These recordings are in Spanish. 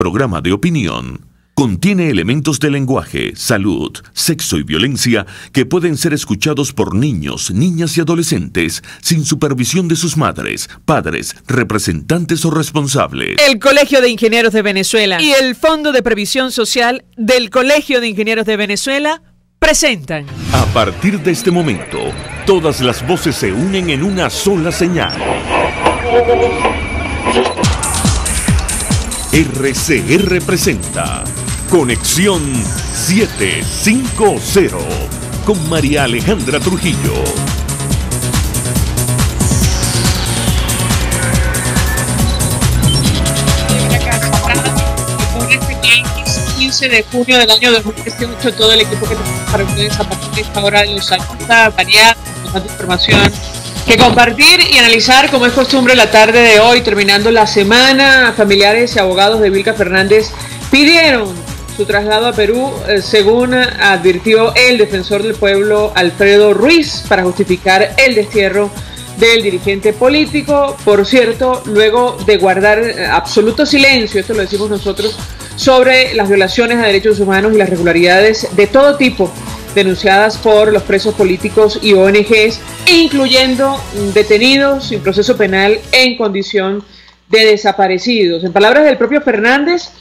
programa de opinión contiene elementos de lenguaje, salud, sexo y violencia que pueden ser escuchados por niños, niñas y adolescentes sin supervisión de sus madres, padres, representantes o responsables. El Colegio de Ingenieros de Venezuela y el Fondo de Previsión Social del Colegio de Ingenieros de Venezuela presentan. A partir de este momento, todas las voces se unen en una sola señal. RCR presenta Conexión 750 con María Alejandra Trujillo. El 15 de junio del año 2018, todo el equipo que tenemos para ustedes a partir de esta hora los saluda, variada, con tanta información que compartir y analizar, como es costumbre, la tarde de hoy, terminando la semana. Familiares y abogados de Vilca Fernández pidieron su traslado a Perú, según advirtió el defensor del pueblo Alfredo Ruiz, para justificar el destierro del dirigente político. Por cierto, luego de guardar absoluto silencio, esto lo decimos nosotros, sobre las violaciones a derechos humanos y las irregularidades de todo tipo denunciadas por los presos políticos y ONGs, incluyendo detenidos sin proceso penal en condición de desaparecidos. En palabras del propio Fernández,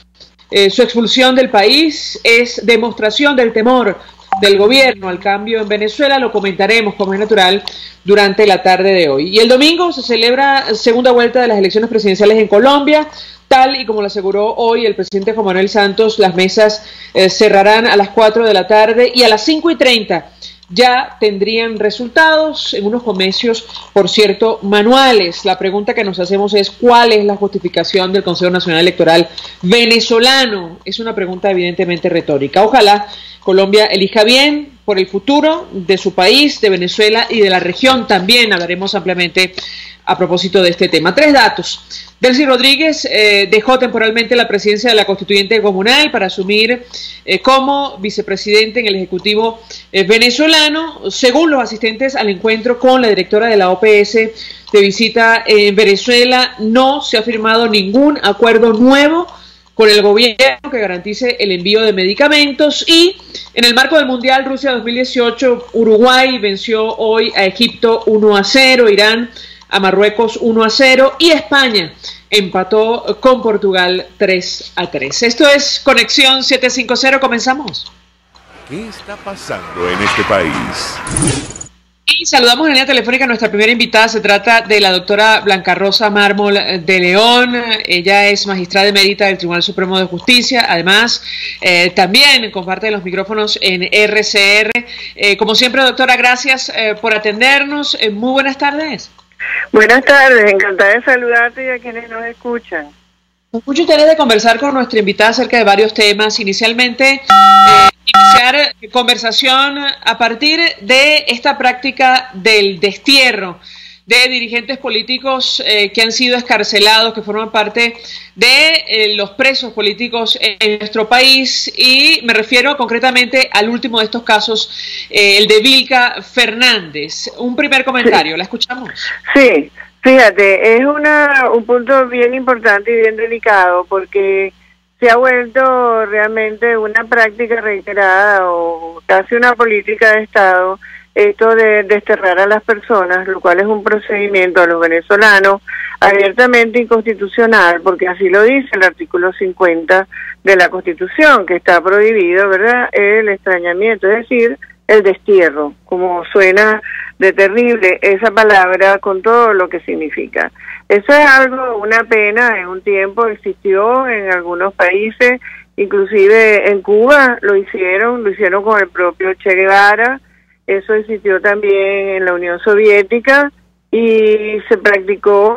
su expulsión del país es demostración del temor del gobierno al cambio en Venezuela. Lo comentaremos, como es natural, durante la tarde de hoy. Y el domingo se celebra segunda vuelta de las elecciones presidenciales en Colombia. Tal y como lo aseguró hoy el presidente Juan Manuel Santos, las mesas cerrarán a las 4 de la tarde y a las 5:30 ya tendrían resultados en unos comicios, por cierto, manuales. La pregunta que nos hacemos es: ¿cuál es la justificación del Consejo Nacional Electoral venezolano? Es una pregunta evidentemente retórica. Ojalá Colombia elija bien por el futuro de su país, de Venezuela y de la región. También hablaremos ampliamente a propósito de este tema. 3 datos. Delcy Rodríguez dejó temporalmente la presidencia de la Constituyente Comunal para asumir como vicepresidente en el Ejecutivo venezolano. Según los asistentes al encuentro con la directora de la OPS de visita en Venezuela, no se ha firmado ningún acuerdo nuevo con el gobierno que garantice el envío de medicamentos. Y en el marco del Mundial Rusia 2018, Uruguay venció hoy a Egipto 1-0, Irán a Marruecos 1-0 y España empató con Portugal 3-3. Esto es Conexión 750, comenzamos. ¿Qué está pasando en este país? Y saludamos en línea telefónica a nuestra primera invitada. Se trata de la doctora Blanca Rosa Mármol de León. Ella es magistrada emérita del Tribunal Supremo de Justicia. Además, también comparte los micrófonos en RCR. Como siempre, doctora, gracias por atendernos. Muy buenas tardes. Buenas tardes, encantada de saludarte y a quienes nos escuchan. Mucho interés de conversar con nuestra invitada acerca de varios temas. Inicialmente, iniciar conversación a partir de esta práctica del destierro de dirigentes políticos que han sido escarcelados, que forman parte de los presos políticos en nuestro país, y me refiero concretamente al último de estos casos, el de Vilca Fernández. Un primer comentario, sí. ¿La escuchamos? Sí, fíjate, es un punto bien importante y bien delicado, porque se ha vuelto realmente una práctica reiterada o casi una política de Estado esto de desterrar a las personas, lo cual es un procedimiento a los venezolanos abiertamente inconstitucional, porque así lo dice el artículo 50 de la Constitución, que está prohibido, ¿verdad?, el extrañamiento, es decir, el destierro, como suena de terrible esa palabra con todo lo que significa. Eso es algo, una pena, en un tiempo existió en algunos países, inclusive en Cuba lo hicieron con el propio Che Guevara. Eso existió también en la Unión Soviética y se practicó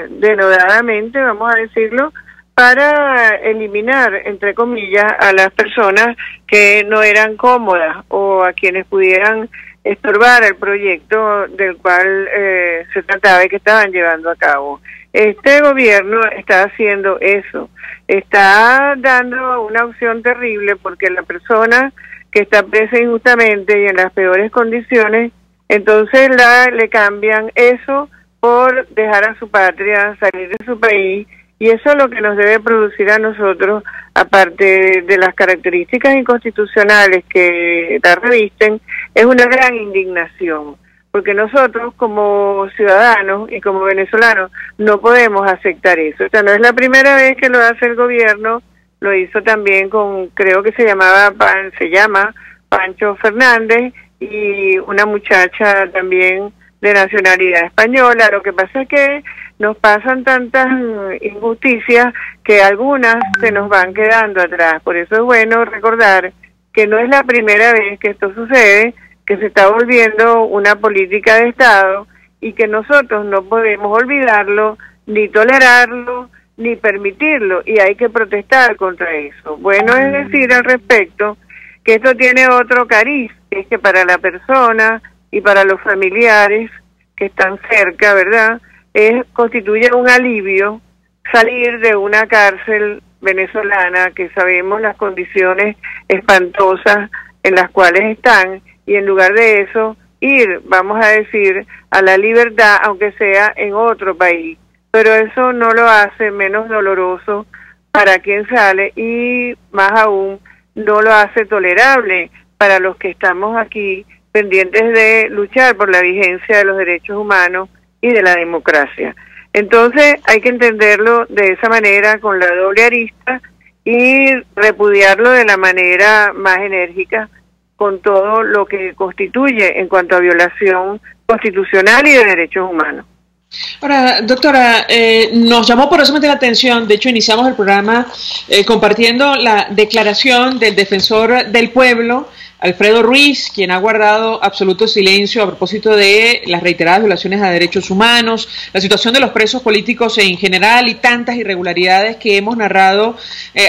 denodadamente, vamos a decirlo, para eliminar, entre comillas, a las personas que no eran cómodas o a quienes pudieran estorbar el proyecto del cual se trataba y que estaban llevando a cabo. Este gobierno está haciendo eso, está dando una opción terrible, porque la persona que está presa injustamente y en las peores condiciones, entonces le cambian eso por dejar a su patria, salir de su país Y eso es lo que nos debe producir a nosotros, aparte de las características inconstitucionales que la revisten, es una gran indignación, porque nosotros como ciudadanos y como venezolanos no podemos aceptar eso. O sea, no es la primera vez que lo hace el gobierno, lo hizo también con, creo que se llama Pancho Fernández, y una muchacha también de nacionalidad española. Lo que pasa es que nos pasan tantas injusticias que algunas se nos van quedando atrás. Por eso es bueno recordar que no es la primera vez que esto sucede, que se está volviendo una política de Estado y que nosotros no podemos olvidarlo, ni tolerarlo, ni permitirlo, y hay que protestar contra eso. Bueno es decir al respecto que esto tiene otro cariz, es que para la persona y para los familiares que están cerca, ¿verdad?, constituye un alivio salir de una cárcel venezolana que sabemos las condiciones espantosas en las cuales están, y en lugar de eso ir, vamos a decir, a la libertad, aunque sea en otro país. Pero eso no lo hace menos doloroso para quien sale, y más aún no lo hace tolerable para los que estamos aquí pendientes de luchar por la vigencia de los derechos humanos y de la democracia. Entonces hay que entenderlo de esa manera, con la doble arista, y repudiarlo de la manera más enérgica, con todo lo que constituye en cuanto a violación constitucional y de derechos humanos. Ahora, doctora, nos llamó poderosamente la atención, de hecho iniciamos el programa compartiendo la declaración del defensor del pueblo, Alfredo Ruiz, quien ha guardado absoluto silencio a propósito de las reiteradas violaciones a derechos humanos, la situación de los presos políticos en general y tantas irregularidades que hemos narrado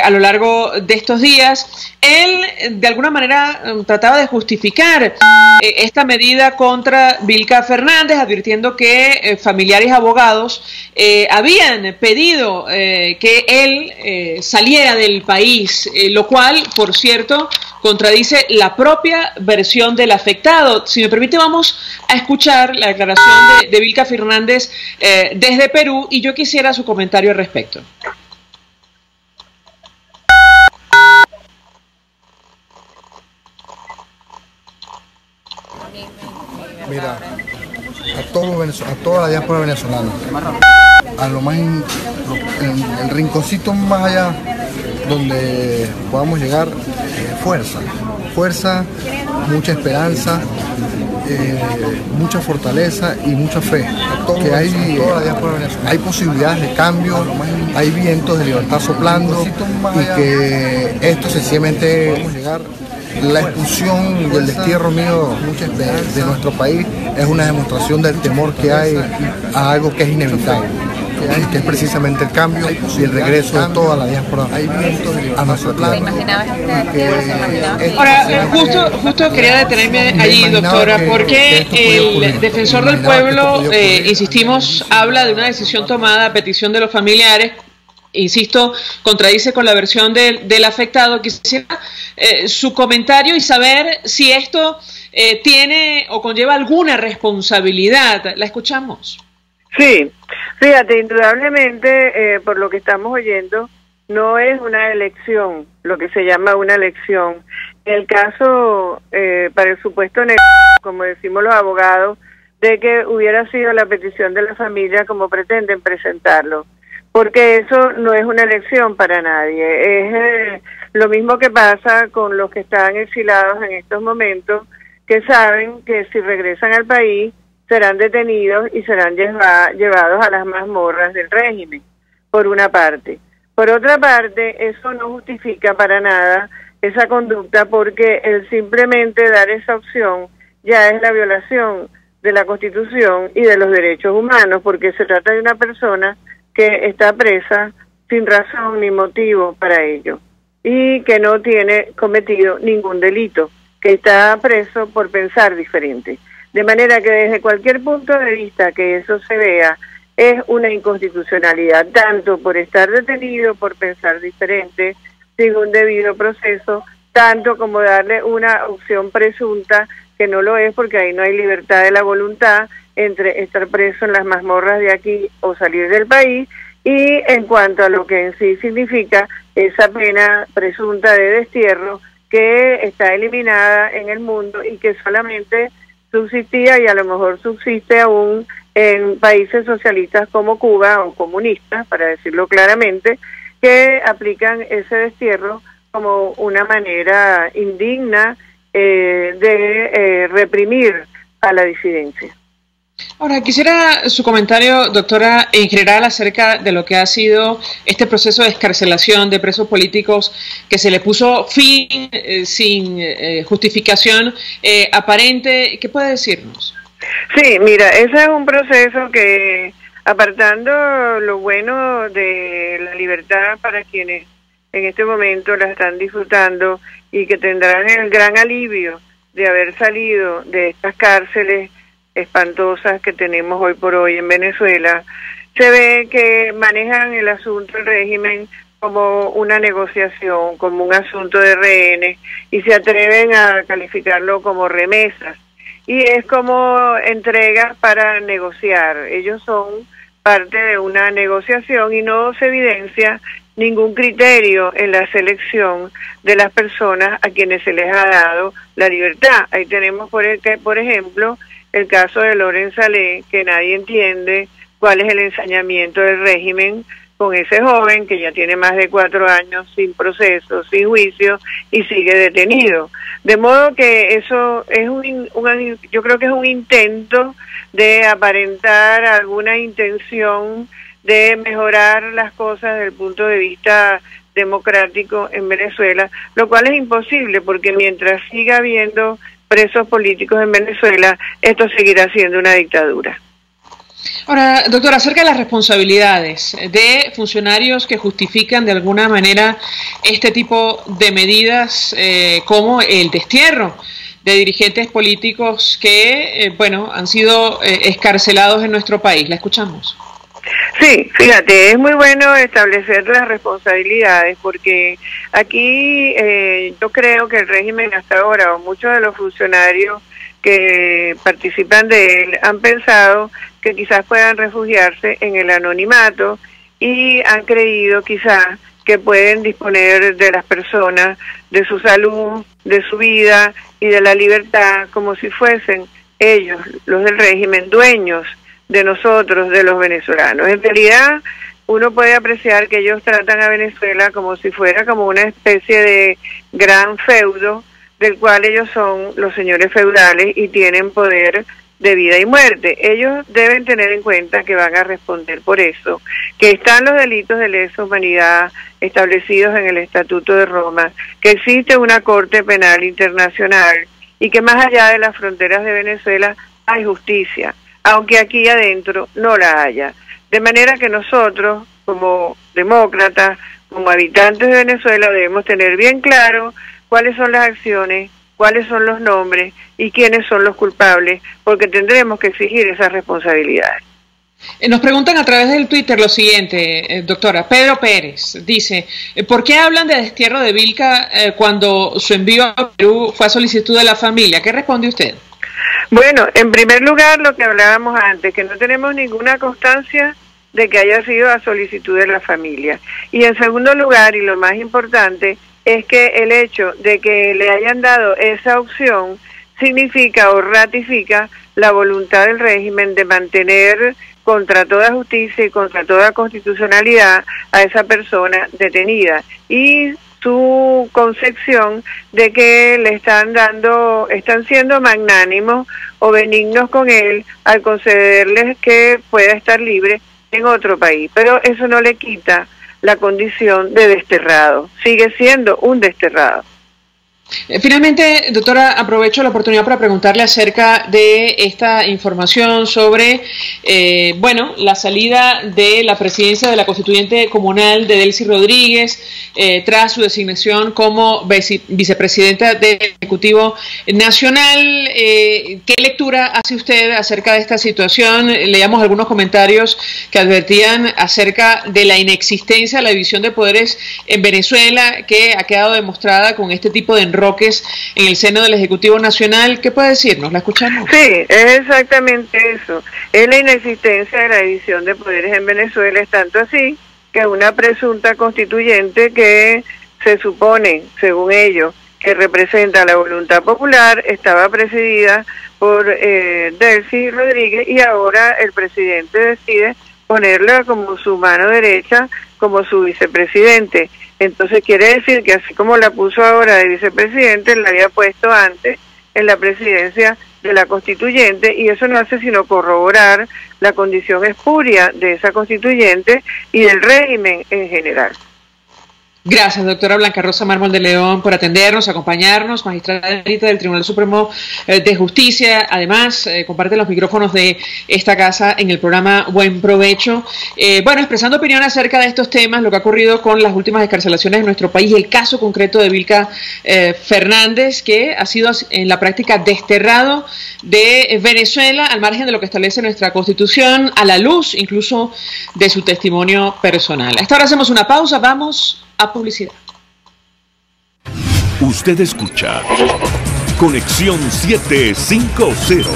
a lo largo de estos días. Él, de alguna manera, trataba de justificar esta medida contra Vilca Fernández, advirtiendo que familiares y abogados habían pedido que él saliera del país, lo cual, por cierto, contradice la propia versión del afectado. Si me permite, vamos a escuchar la declaración de Vilca Fernández desde Perú, y yo quisiera su comentario al respecto. Mira, a toda la diáspora venezolana, a lo más en el rinconcito más allá donde podamos llegar, fuerza, mucha esperanza, mucha fortaleza y mucha fe, que hay posibilidades de cambio, hay vientos de libertad soplando, y que esto sencillamente podemos llegar. La expulsión y el destierro mío de nuestro país es una demostración del temor que hay a algo que es inevitable, que es precisamente el cambio y el regreso de toda la diáspora a nuestra tierra. Ahora, justo quería detenerme allí, doctora, porque el defensor del pueblo, insistimos, habla de una decisión tomada a petición de los familiares. Insisto, contradice con la versión del afectado. Quisiera su comentario y saber si esto tiene o conlleva alguna responsabilidad. La escuchamos. Sí, fíjate, indudablemente, por lo que estamos oyendo, no es una elección, lo que se llama una elección. En el caso, para el supuesto negativo, como decimos los abogados, de que hubiera sido la petición de la familia como pretenden presentarlo, porque eso no es una elección para nadie. Es lo mismo que pasa con los que están exilados en estos momentos, que saben que si regresan al país serán detenidos y serán llevados a las mazmorras del régimen, por una parte. Por otra parte, eso no justifica para nada esa conducta, porque el simplemente dar esa opción ya es la violación de la Constitución y de los derechos humanos, porque se trata de una persona que está presa sin razón ni motivo para ello, y que no tiene cometido ningún delito, que está preso por pensar diferente. De manera que desde cualquier punto de vista que eso se vea, es una inconstitucionalidad, tanto por estar detenido por pensar diferente, sin un debido proceso, tanto como darle una opción presunta, que no lo es, porque ahí no hay libertad de la voluntad, entre estar preso en las mazmorras de aquí o salir del país, Y en cuanto a lo que en sí significa esa pena presunta de destierro que está eliminada en el mundo y que solamente subsistía y a lo mejor subsiste aún en países socialistas como Cuba o comunistas, para decirlo claramente, que aplican ese destierro como una manera indigna de reprimir a la disidencia. Ahora, quisiera su comentario, doctora, en general acerca de lo que ha sido este proceso de excarcelación de presos políticos que se le puso fin sin justificación aparente. ¿Qué puede decirnos? Sí, mira, ese es un proceso que, apartando lo bueno de la libertad para quienes en este momento la están disfrutando y que tendrán el gran alivio de haber salido de estas cárceles espantosas que tenemos hoy por hoy en Venezuela, se ve que manejan el asunto del régimen como una negociación, como un asunto de rehenes, y se atreven a calificarlo como remesas. Y es como entregas para negociar. Ellos son parte de una negociación y no se evidencia ningún criterio en la selección de las personas a quienes se les ha dado la libertad. Ahí tenemos, por ejemplo, el caso de Loren Saleh, que nadie entiende cuál es el ensañamiento del régimen con ese joven que ya tiene más de 4 años sin proceso, sin juicio y sigue detenido. De modo que eso es yo creo que es un intento de aparentar alguna intención de mejorar las cosas desde el punto de vista democrático en Venezuela, lo cual es imposible porque mientras siga habiendo presos políticos en Venezuela, esto seguirá siendo una dictadura. Ahora, doctora, acerca de las responsabilidades de funcionarios que justifican de alguna manera este tipo de medidas como el destierro de dirigentes políticos que, bueno, han sido excarcelados en nuestro país. La escuchamos. Sí, fíjate, es muy bueno establecer las responsabilidades porque aquí yo creo que el régimen hasta ahora o muchos de los funcionarios que participan de él han pensado que quizás puedan refugiarse en el anonimato y han creído quizás que pueden disponer de las personas, de su salud, de su vida y de la libertad como si fuesen ellos, los del régimen, dueños de nosotros, de los venezolanos. En realidad, uno puede apreciar que ellos tratan a Venezuela como si fuera como una especie de gran feudo, del cual ellos son los señores feudales y tienen poder de vida y muerte. Ellos deben tener en cuenta que van a responder por eso, que están los delitos de lesa humanidad establecidos en el Estatuto de Roma, que existe una Corte Penal Internacional y que más allá de las fronteras de Venezuela hay justicia, aunque aquí adentro no la haya. De manera que nosotros, como demócratas, como habitantes de Venezuela, debemos tener bien claro cuáles son las acciones, cuáles son los nombres y quiénes son los culpables, porque tendremos que exigir esas responsabilidades. Nos preguntan a través del Twitter lo siguiente, doctora. Pedro Pérez dice, ¿por qué hablan de destierro de Vilca cuando su envío a Perú fue a solicitud de la familia? ¿Qué responde usted? Bueno, en primer lugar, lo que hablábamos antes, que no tenemos ninguna constancia de que haya sido a solicitud de la familia. Y en segundo lugar, y lo más importante, es que el hecho de que le hayan dado esa opción significa o ratifica la voluntad del régimen de mantener contra toda justicia y contra toda constitucionalidad a esa persona detenida y su concepción de que le están siendo magnánimos o benignos con él al concederles que pueda estar libre en otro país. Pero eso no le quita la condición de desterrado, sigue siendo un desterrado. Finalmente, doctora, aprovecho la oportunidad para preguntarle acerca de esta información sobre, bueno, la salida de la presidencia de la constituyente comunal de Delcy Rodríguez tras su designación como vicepresidenta del Ejecutivo Nacional. ¿Qué lectura hace usted acerca de esta situación? Leíamos algunos comentarios que advertían acerca de la inexistencia de la división de poderes en Venezuela, que ha quedado demostrada con este tipo de enroque enroques en el seno del Ejecutivo Nacional. ¿Qué puede decirnos? ¿La escuchamos? Sí, es exactamente eso. Es la inexistencia de la división de poderes en Venezuela, es tanto así que una presunta constituyente que se supone, según ellos, que representa la voluntad popular, estaba presidida por Delcy Rodríguez, y ahora el presidente decide ponerla como su mano derecha, como su vicepresidente. Entonces quiere decir que así como la puso ahora de vicepresidente, la había puesto antes en la presidencia de la constituyente, y eso no hace sino corroborar la condición espuria de esa constituyente y del régimen en general. Gracias, doctora Blanca Rosa Mármol de León, por atendernos, acompañarnos, magistrada del Tribunal Supremo de Justicia. Además, comparte los micrófonos de esta casa en el programa Buen Provecho. Bueno, expresando opinión acerca de estos temas, lo que ha ocurrido con las últimas excarcelaciones en nuestro país, el caso concreto de Vilca Fernández, que ha sido en la práctica desterrado de Venezuela, al margen de lo que establece nuestra Constitución, a la luz incluso de su testimonio personal. Hasta ahora hacemos una pausa, vamos a publicidad. Usted escucha Conexión 750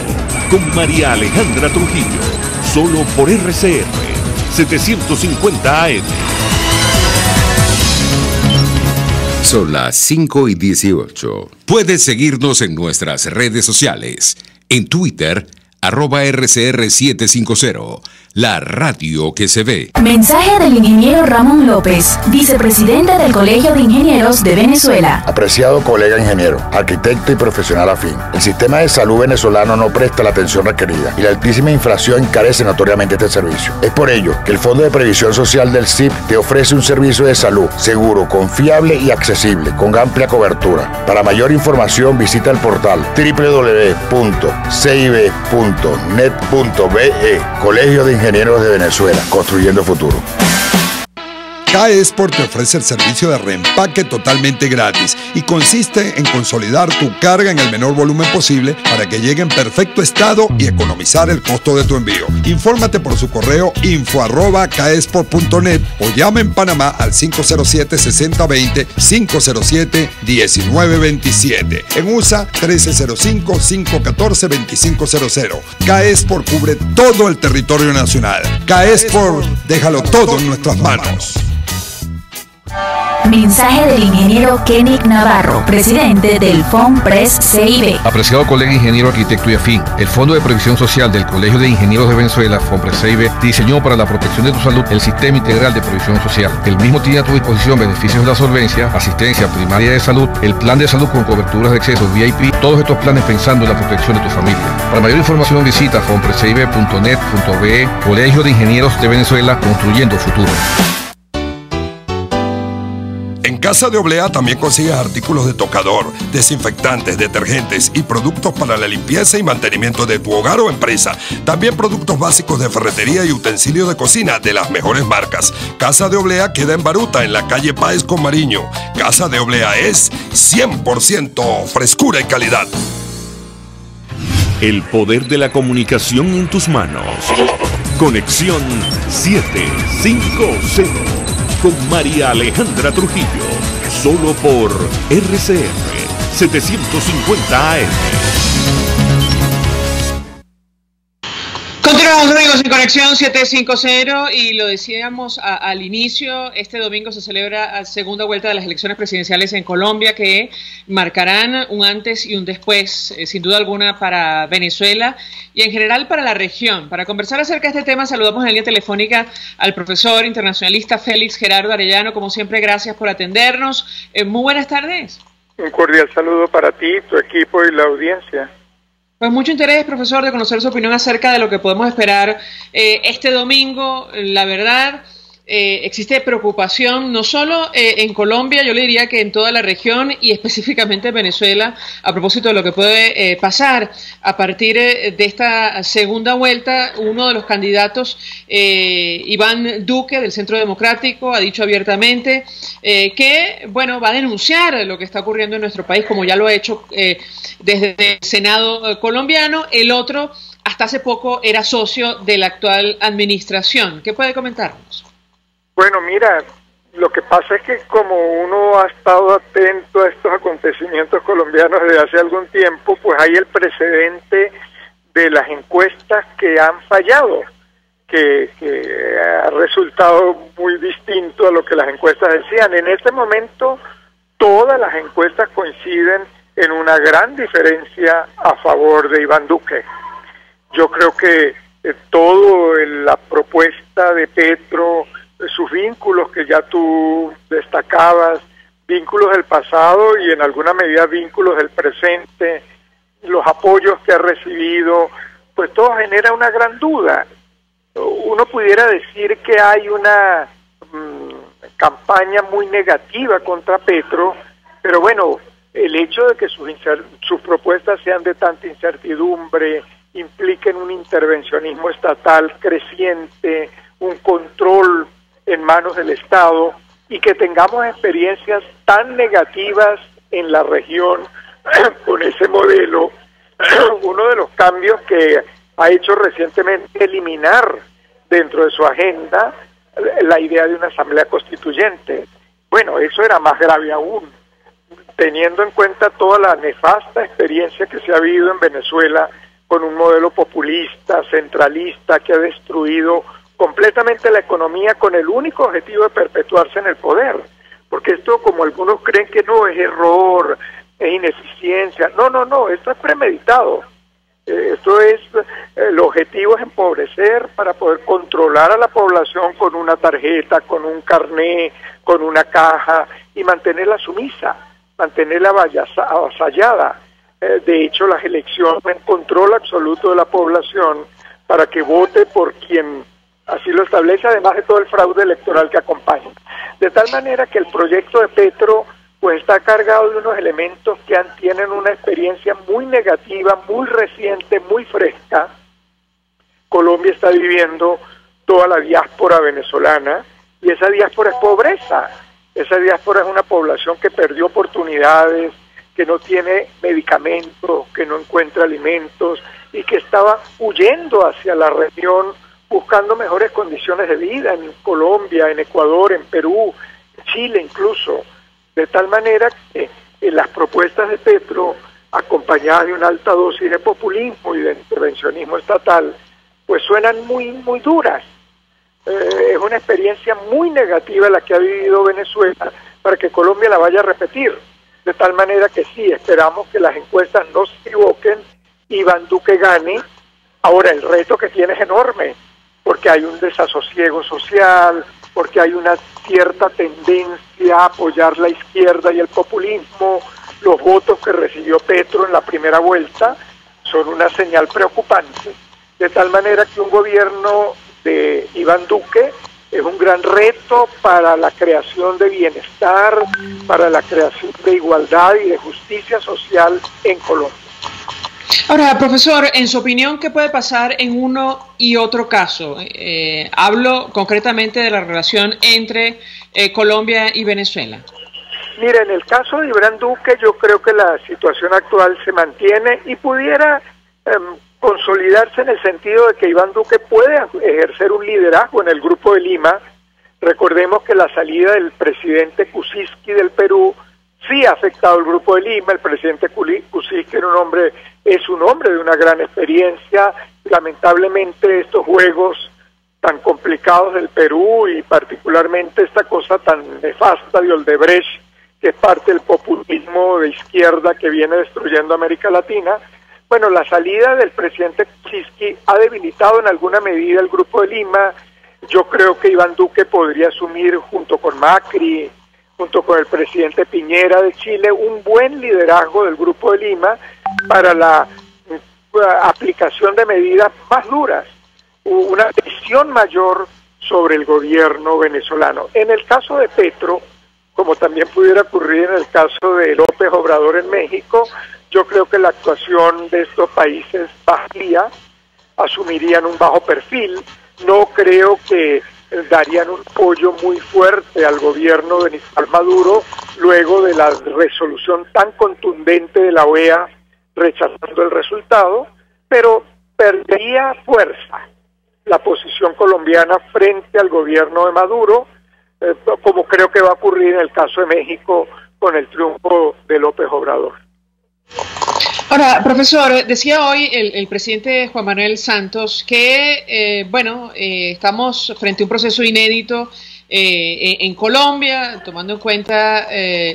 con María Alejandra Trujillo, solo por RCR 750 AM. Son las 5:18. Puedes seguirnos en nuestras redes sociales. En Twitter, @RCR750, la radio que se ve. Mensaje del ingeniero Ramón López, vicepresidente del Colegio de Ingenieros de Venezuela. Apreciado colega ingeniero, arquitecto y profesional afín, el sistema de salud venezolano no presta la atención requerida y la altísima inflación encarece notoriamente este servicio. Es por ello que el Fondo de Previsión Social del CIP te ofrece un servicio de salud seguro, confiable y accesible, con amplia cobertura. Para mayor información visita el portal www.cib.net.be, Colegio de Ingenieros de Venezuela, construyendo futuro. CAE Export te ofrece el servicio de reempaque totalmente gratis y consiste en consolidar tu carga en el menor volumen posible para que llegue en perfecto estado y economizar el costo de tu envío. Infórmate por su correo info@caexport.net o llama en Panamá al 507-6020, 507-1927. En USA, 1305-514-2500. CAE Export cubre todo el territorio nacional. CAE Export, déjalo todo en nuestras manos. Mensaje del ingeniero Kenick Navarro, presidente del FONPRES CIB. Apreciado colega ingeniero, arquitecto y afín, el Fondo de Previsión Social del Colegio de Ingenieros de Venezuela, FONPRES CIB, diseñó para la protección de tu salud el Sistema Integral de Previsión Social. El mismo tiene a tu disposición beneficios de la solvencia, asistencia primaria de salud, el plan de salud con coberturas de acceso VIP, todos estos planes pensando en la protección de tu familia. Para mayor información visita fonprescib.net.be, Colegio de Ingenieros de Venezuela, construyendo futuro. En Casa de Oblea también consigues artículos de tocador, desinfectantes, detergentes y productos para la limpieza y mantenimiento de tu hogar o empresa. También productos básicos de ferretería y utensilios de cocina de las mejores marcas. Casa de Oblea queda en Baruta, en la calle Páez con Mariño. Casa de Oblea es 100% frescura y calidad. El poder de la comunicación en tus manos. Conexión 750 con María Alejandra Trujillo, solo por RCR 750 AM. Continuamos, amigos, en Conexión 750, y lo decíamos al inicio, este domingo se celebra la segunda vuelta de las elecciones presidenciales en Colombia, que marcarán un antes y un después, sin duda alguna, para Venezuela y en general para la región. Para conversar acerca de este tema, saludamos en la línea telefónica al profesor internacionalista Félix Gerardo Arellano. Como siempre, gracias por atendernos. Muy buenas tardes. Un cordial saludo para ti, tu equipo y la audiencia. Pues mucho interés, profesor, de conocer su opinión acerca de lo que podemos esperar este domingo. La verdad, existe preocupación no solo en Colombia, yo le diría que en toda la región y específicamente en Venezuela, a propósito de lo que puede pasar a partir de esta segunda vuelta. Uno de los candidatos, Iván Duque, del Centro Democrático, ha dicho abiertamente que, bueno, va a denunciar lo que está ocurriendo en nuestro país, como ya lo ha hecho desde el Senado colombiano. El otro, hasta hace poco, era socio de la actual administración. ¿Qué puede comentarnos? Bueno, mira, Lo que pasa es que como uno ha estado atento a estos acontecimientos colombianos desde hace algún tiempo, pues hay el precedente de las encuestas que han fallado, que ha resultado muy distinto a lo que las encuestas decían. En este momento todas las encuestas coinciden en una gran diferencia a favor de Iván Duque. Yo creo que la propuesta de Petro, sus vínculos que ya tú destacabas, vínculos del pasado y en alguna medida vínculos del presente, los apoyos que ha recibido, pues todo genera una gran duda. Uno pudiera decir que hay una campaña muy negativa contra Petro, pero bueno, el hecho de que sus propuestas sean de tanta incertidumbre, impliquen un intervencionismo estatal creciente, un control en manos del Estado, y que tengamos experiencias tan negativas en la región con ese modelo, uno de los cambios que ha hecho recientemente eliminar dentro de su agenda la idea de una asamblea constituyente. Bueno, eso era más grave aún, teniendo en cuenta toda la nefasta experiencia que se ha vivido en Venezuela con un modelo populista, centralista, que ha destruido completamente la economía con el único objetivo de perpetuarse en el poder. Porque esto, como algunos creen que no, es error, es ineficiencia. No, esto es premeditado. Esto es, el objetivo es empobrecer para poder controlar a la población con una tarjeta, con un carné, con una caja, y mantenerla sumisa, mantenerla avasallada. De hecho, las elecciones en control absoluto de la población para que vote por quien así lo establece, además de todo el fraude electoral que acompaña. De tal manera que el proyecto de Petro pues está cargado de unos elementos que tienen una experiencia muy negativa, muy reciente, muy fresca. Colombia está viviendo toda la diáspora venezolana, y esa diáspora es pobreza. Esa diáspora es una población que perdió oportunidades, que no tiene medicamentos, que no encuentra alimentos, y que estaba huyendo hacia la región buscando mejores condiciones de vida en Colombia, en Ecuador, en Perú, Chile incluso. De tal manera que las propuestas de Petro, acompañadas de una alta dosis de populismo y de intervencionismo estatal, pues suenan muy duras. Es una experiencia muy negativa la que ha vivido Venezuela para que Colombia la vaya a repetir. De tal manera que sí, esperamos que las encuestas no se equivoquen y Iván Duque gane. Ahora, el reto que tiene es enorme, porque hay un desasosiego social, porque hay una cierta tendencia a apoyar la izquierda y el populismo. Los votos que recibió Petro en la primera vuelta son una señal preocupante, de tal manera que un gobierno de Iván Duque es un gran reto para la creación de bienestar, para la creación de igualdad y de justicia social en Colombia. Ahora, profesor, en su opinión, ¿qué puede pasar en uno y otro caso? Hablo concretamente de la relación entre Colombia y Venezuela. Mira, en el caso de Iván Duque, yo creo que la situación actual se mantiene y pudiera consolidarse en el sentido de que Iván Duque puede ejercer un liderazgo en el Grupo de Lima. Recordemos que la salida del presidente Kuczynski del Perú sí ha afectado al Grupo de Lima. El presidente Kuczynski es un hombre de una gran experiencia. Lamentablemente estos juegos tan complicados del Perú y particularmente esta cosa tan nefasta de Odebrecht, que es parte del populismo de izquierda que viene destruyendo América Latina. Bueno, la salida del presidente Kuczynski ha debilitado en alguna medida el Grupo de Lima. Yo creo que Iván Duque podría asumir junto con Macri, junto con el presidente Piñera de Chile, un buen liderazgo del Grupo de Lima para la aplicación de medidas más duras, una presión mayor sobre el gobierno venezolano. En el caso de Petro, como también pudiera ocurrir en el caso de López Obrador en México, yo creo que la actuación de estos países bajaría, asumirían un bajo perfil. No creo que darían un apoyo muy fuerte al gobierno de Nicolás Maduro luego de la resolución tan contundente de la OEA rechazando el resultado, pero perdería fuerza la posición colombiana frente al gobierno de Maduro. como creo que va a ocurrir en el caso de México con el triunfo de López Obrador. Ahora, profesor, decía hoy el presidente Juan Manuel Santos que, estamos frente a un proceso inédito en Colombia, tomando en cuenta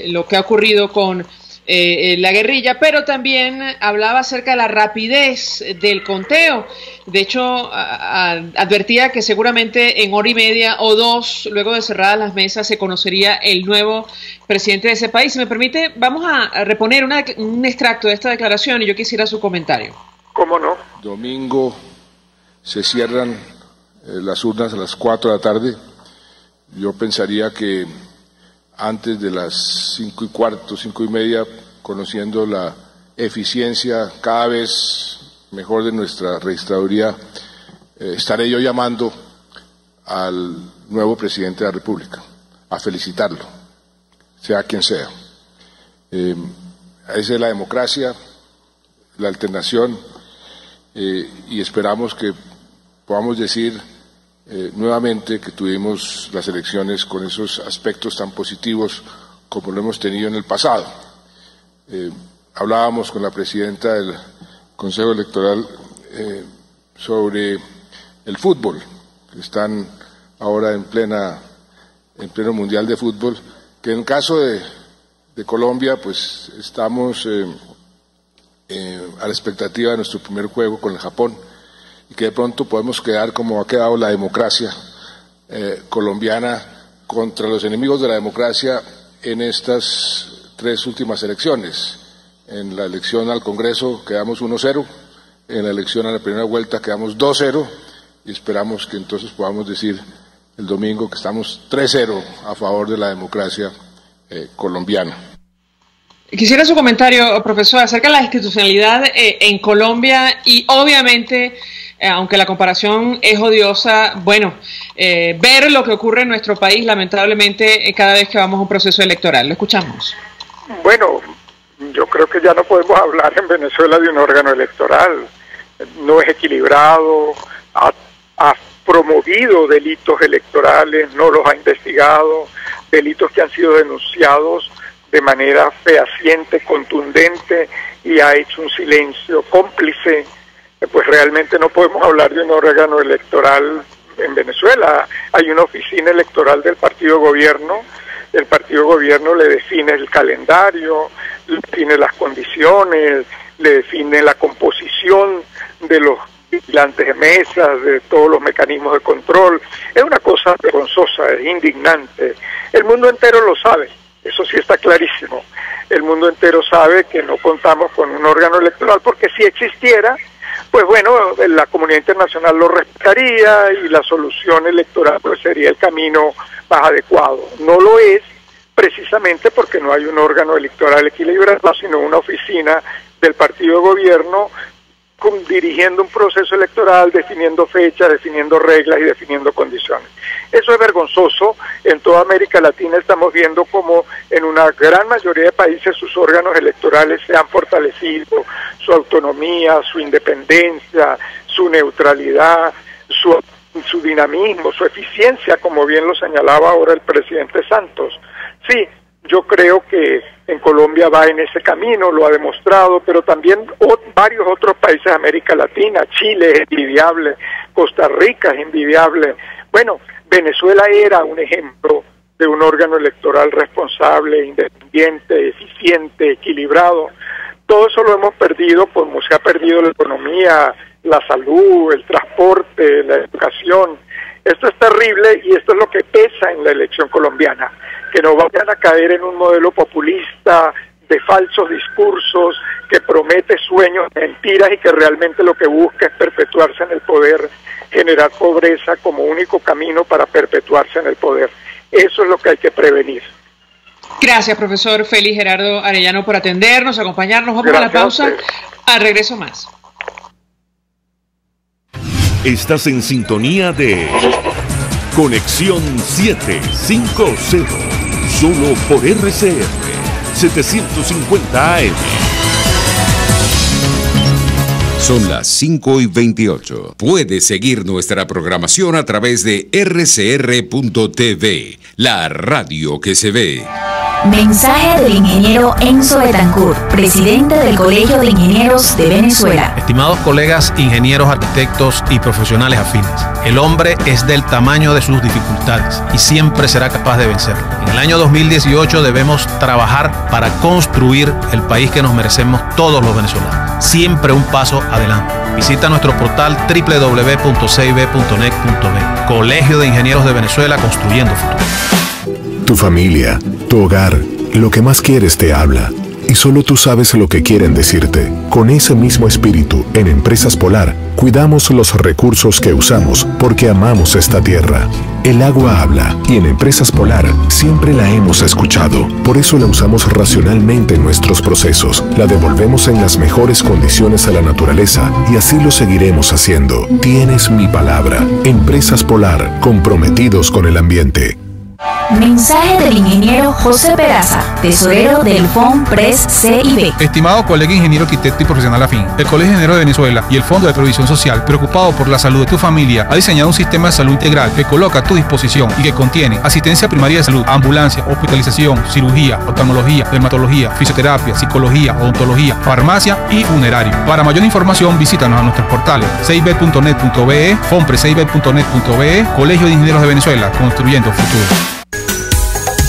lo que ha ocurrido con la guerrilla, pero también hablaba acerca de la rapidez del conteo. De hecho, advertía que seguramente en hora y media o dos, luego de cerradas las mesas, se conocería el nuevo presidente de ese país. Si me permite, vamos a reponer un extracto de esta declaración y yo quisiera su comentario. ¿Cómo no? Domingo se cierran las urnas a las 4 de la tarde. Yo pensaría que antes de las 5:15, 5:30, conociendo la eficiencia cada vez mejor de nuestra registraduría, estaré yo llamando al nuevo presidente de la República a felicitarlo, sea quien sea. Esa es la democracia, la alternación, y esperamos que podamos decir nuevamente que tuvimos las elecciones con esos aspectos tan positivos como lo hemos tenido en el pasado. Hablábamos con la presidenta del Consejo Electoral sobre el fútbol, que están ahora en pleno Mundial de Fútbol, que en el caso de Colombia, pues estamos a la expectativa de nuestro primer juego con el Japón, y que de pronto podemos quedar como ha quedado la democracia colombiana contra los enemigos de la democracia en estas 3 últimas elecciones. En la elección al Congreso quedamos 1-0, en la elección a la primera vuelta quedamos 2-0, y esperamos que entonces podamos decir el domingo que estamos 3-0 a favor de la democracia colombiana. Quisiera su comentario, profesor, acerca de la institucionalidad en Colombia y obviamente, aunque la comparación es odiosa, ver lo que ocurre en nuestro país lamentablemente cada vez que vamos a un proceso electoral. Lo escuchamos. Bueno, yo creo que ya no podemos hablar en Venezuela de un órgano electoral. No es equilibrado, ha promovido delitos electorales, no los ha investigado, delitos que han sido denunciados de manera fehaciente, contundente, y ha hecho un silencio cómplice. Pues realmente no podemos hablar de un órgano electoral en Venezuela. Hay una oficina electoral del partido gobierno, el partido gobierno le define el calendario, le define las condiciones, le define la composición de los vigilantes de mesas, de todos los mecanismos de control. Es una cosa vergonzosa, es indignante. El mundo entero lo sabe. Eso sí está clarísimo. El mundo entero sabe que no contamos con un órgano electoral, porque si existiera, pues bueno, la comunidad internacional lo respetaría y la solución electoral pues sería el camino más adecuado. No lo es, precisamente porque no hay un órgano electoral equilibrado, sino una oficina del partido de gobierno dirigiendo un proceso electoral, definiendo fechas, definiendo reglas y definiendo condiciones. Eso es vergonzoso. En toda América Latina estamos viendo como en una gran mayoría de países sus órganos electorales se han fortalecido, su autonomía, su independencia, su neutralidad, su dinamismo, su eficiencia, como bien lo señalaba ahora el presidente Santos. Sí, yo creo que en Colombia va en ese camino, lo ha demostrado, pero también varios otros países de América Latina. Chile es envidiable, Costa Rica es envidiable. Bueno, Venezuela era un ejemplo de un órgano electoral responsable, independiente, eficiente, equilibrado. Todo eso lo hemos perdido como se ha perdido la economía, la salud, el transporte, la educación. Esto es terrible y esto es lo que pesa en la elección colombiana, que no vayan a caer en un modelo populista de falsos discursos que promete sueños, mentiras, y que realmente lo que busca es perpetuarse en el poder, generar pobreza como único camino para perpetuarse en el poder. Eso es lo que hay que prevenir. Gracias, profesor Félix Gerardo Arellano, por atendernos, acompañarnos. Vamos a la pausa. Al regreso más. Estás en sintonía de Conexión 750, solo por RCR 750 AM. Son las 5:28. Puedes seguir nuestra programación a través de rcr.tv, la radio que se ve. Mensaje del ingeniero Enzo Betancourt, presidente del Colegio de Ingenieros de Venezuela. Estimados colegas, ingenieros, arquitectos y profesionales afines, el hombre es del tamaño de sus dificultades y siempre será capaz de vencerlo. En el año 2018 debemos trabajar para construir el país que nos merecemos todos los venezolanos. Siempre un paso adelante. Visita nuestro portal www.cib.net.be. Colegio de Ingenieros de Venezuela, construyendo futuro. Tu familia, tu hogar, lo que más quieres te habla. Y solo tú sabes lo que quieren decirte. Con ese mismo espíritu, en Empresas Polar, cuidamos los recursos que usamos porque amamos esta tierra. El agua habla y en Empresas Polar siempre la hemos escuchado. Por eso la usamos racionalmente en nuestros procesos. La devolvemos en las mejores condiciones a la naturaleza y así lo seguiremos haciendo. Tienes mi palabra. Empresas Polar, comprometidos con el ambiente. Mensaje del ingeniero José Peraza, tesorero del FONPRES CIB. Estimado colega ingeniero, arquitecto y profesional afín, el Colegio de Ingenieros de Venezuela y el Fondo de Previsión Social, preocupado por la salud de tu familia, ha diseñado un sistema de salud integral que coloca a tu disposición y que contiene asistencia primaria de salud, ambulancia, hospitalización, cirugía, oftalmología, dermatología, fisioterapia, psicología, odontología, farmacia y funerario. Para mayor información, visítanos a nuestros portales cib.net.be, fonprescib.net.be, Colegio de Ingenieros de Venezuela, construyendo futuro.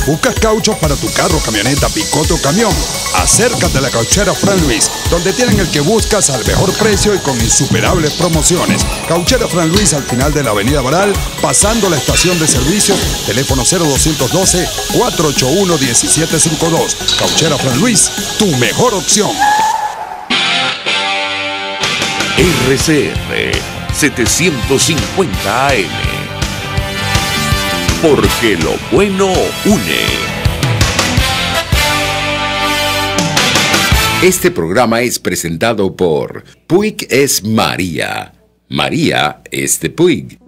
¿Buscas cauchos para tu carro, camioneta, picote o camión? Acércate a la Cauchera Fran Luis, donde tienen el que buscas al mejor precio y con insuperables promociones. Cauchera Fran Luis al final de la Avenida Baral, pasando la estación de servicio, teléfono 0212-481-1752. Cauchera Fran Luis, tu mejor opción. RCR 750 AM. Porque lo bueno une. Este programa es presentado por Puig es María. María es de Puig.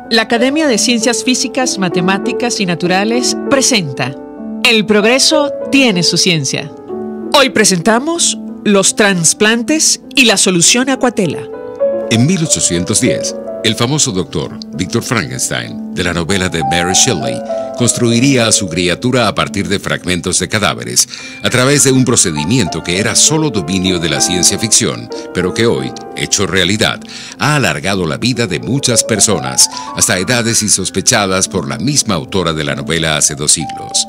La Academia de Ciencias Físicas, Matemáticas y Naturales presenta El progreso tiene su ciencia. Hoy presentamos los trasplantes y la solución Aquatela. En 1810, el famoso doctor Victor Frankenstein, de la novela de Mary Shelley, construiría a su criatura a partir de fragmentos de cadáveres, a través de un procedimiento que era solo dominio de la ciencia ficción, pero que hoy, hecho realidad, ha alargado la vida de muchas personas, hasta edades insospechadas por la misma autora de la novela hace 2 siglos.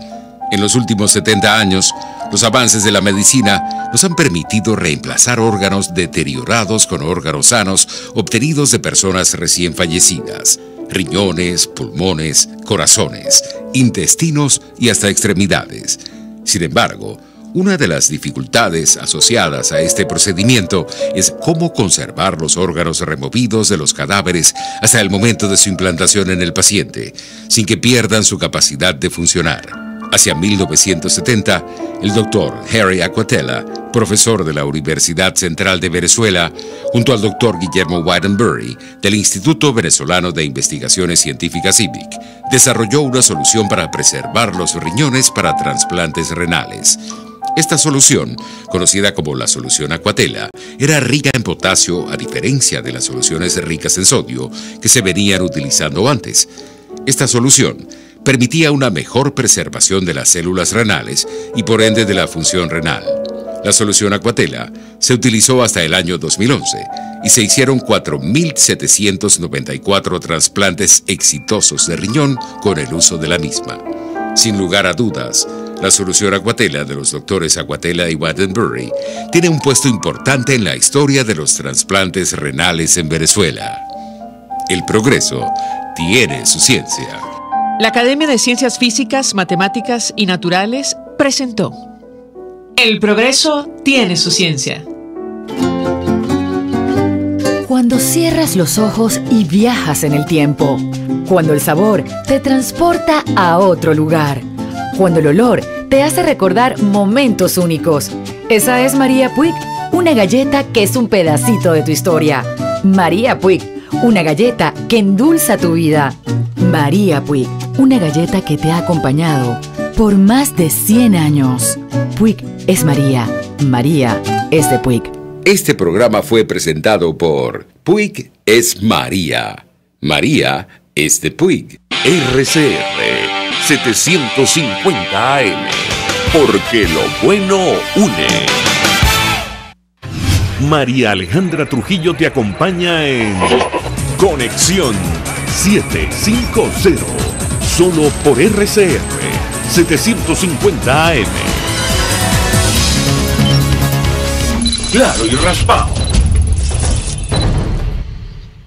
En los últimos 70 años, los avances de la medicina nos han permitido reemplazar órganos deteriorados con órganos sanos obtenidos de personas recién fallecidas. Riñones, pulmones, corazones, intestinos y hasta extremidades. Sin embargo, una de las dificultades asociadas a este procedimiento es cómo conservar los órganos removidos de los cadáveres hasta el momento de su implantación en el paciente, sin que pierdan su capacidad de funcionar. Hacia 1970, el doctor Harry Aquatela, profesor de la Universidad Central de Venezuela, junto al doctor Guillermo Whitenbury, del Instituto Venezolano de Investigaciones Científicas IBIC, desarrolló una solución para preservar los riñones para trasplantes renales. Esta solución, conocida como la solución Aquatela, era rica en potasio a diferencia de las soluciones ricas en sodio que se venían utilizando antes. Esta solución permitía una mejor preservación de las células renales y por ende de la función renal. La solución Aquatela se utilizó hasta el año 2011 y se hicieron 4.794 trasplantes exitosos de riñón con el uso de la misma. Sin lugar a dudas, la solución Aquatela de los doctores Aquatela y Whitenbury tiene un puesto importante en la historia de los trasplantes renales en Venezuela. El progreso tiene su ciencia. La Academia de Ciencias Físicas, Matemáticas y Naturales presentó El progreso tiene su ciencia. Cuando cierras los ojos y viajas en el tiempo. Cuando el sabor te transporta a otro lugar. Cuando el olor te hace recordar momentos únicos. Esa es María Puig, una galleta que es un pedacito de tu historia. María Puig, una galleta que endulza tu vida. María Puig, una galleta que te ha acompañado por más de 100 años. Puig es María. María es de Puig. Este programa fue presentado por Puig es María. María es de Puig. RCR 750 AM, porque lo bueno une. María Alejandra Trujillo te acompaña en Conexión 750, solo por RCR 750 AM. Claro y raspado.